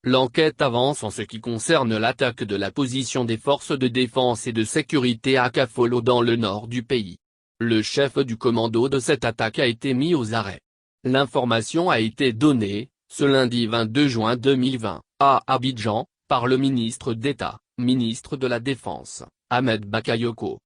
L'enquête avance en ce qui concerne l'attaque de la position des forces de défense et de sécurité à Kafolo dans le nord du pays. Le chef du commando de cette attaque a été mis aux arrêts. L'information a été donnée, ce lundi 22 juin 2020, à Abidjan, par le ministre d'État, ministre de la Défense, Ahmed Bakayoko.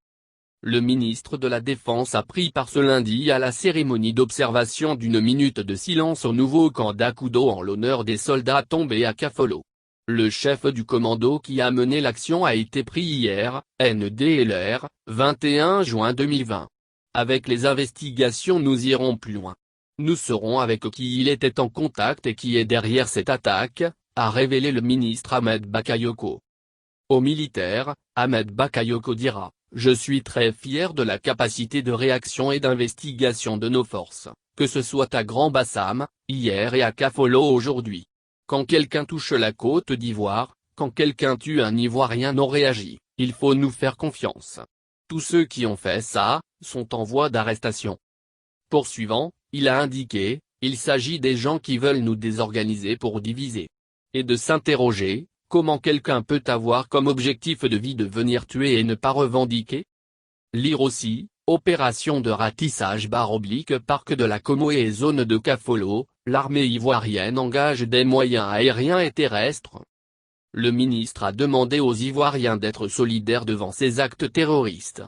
Le ministre de la Défense a pris part ce lundi à la cérémonie d'observation d'une minute de silence au nouveau camp d'Akudo en l'honneur des soldats tombés à Kafolo. Le chef du commando qui a mené l'action a été pris hier, NDLR, 21 juin 2020. Avec les investigations nous irons plus loin. Nous saurons avec qui il était en contact et qui est derrière cette attaque, a révélé le ministre Ahmed Bakayoko. Aux militaires, Ahmed Bakayoko dira: je suis très fier de la capacité de réaction et d'investigation de nos forces, que ce soit à Grand Bassam, hier et à Kafolo aujourd'hui. Quand quelqu'un touche la Côte d'Ivoire, quand quelqu'un tue un Ivoirien on réagit, il faut nous faire confiance. Tous ceux qui ont fait ça, sont en voie d'arrestation. Poursuivant, il a indiqué, il s'agit des gens qui veulent nous désorganiser pour diviser. Et de s'interroger, comment quelqu'un peut avoir comme objectif de vie de venir tuer et ne pas revendiquer? Lire aussi, opération de ratissage /parc de la Comoé et zone de Kafolo, l'armée ivoirienne engage des moyens aériens et terrestres. Le ministre a demandé aux Ivoiriens d'être solidaires devant ces actes terroristes.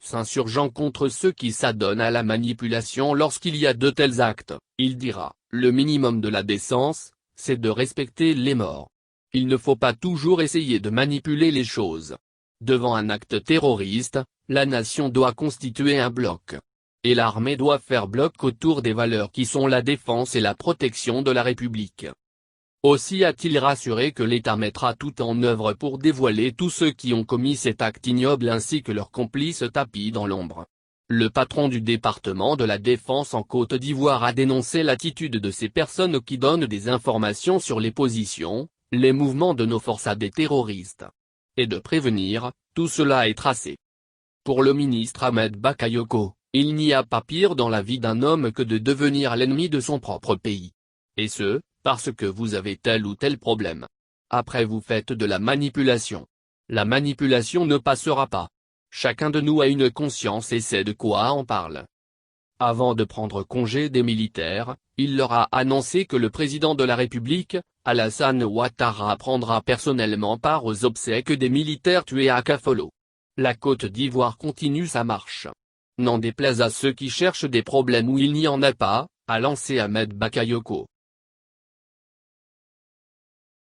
S'insurgeant contre ceux qui s'adonnent à la manipulation lorsqu'il y a de tels actes, il dira, le minimum de la décence, c'est de respecter les morts. Il ne faut pas toujours essayer de manipuler les choses. Devant un acte terroriste, la nation doit constituer un bloc. Et l'armée doit faire bloc autour des valeurs qui sont la défense et la protection de la République. Aussi a-t-il rassuré que l'État mettra tout en œuvre pour dévoiler tous ceux qui ont commis cet acte ignoble ainsi que leurs complices tapis dans l'ombre. Le patron du département de la Défense en Côte d'Ivoire a dénoncé l'attitude de ces personnes qui donnent des informations sur les positions, les mouvements de nos forces à des terroristes. Et de prévenir, tout cela est tracé. Pour le ministre Ahmed Bakayoko, il n'y a pas pire dans la vie d'un homme que de devenir l'ennemi de son propre pays. Et ce, parce que vous avez tel ou tel problème. Après vous faites de la manipulation. La manipulation ne passera pas. Chacun de nous a une conscience et sait de quoi on parle. Avant de prendre congé des militaires, il leur a annoncé que le président de la République, Alassane Ouattara prendra personnellement part aux obsèques des militaires tués à Kafolo. La Côte d'Ivoire continue sa marche. N'en déplaise à ceux qui cherchent des problèmes où il n'y en a pas, a lancé Ahmed Bakayoko.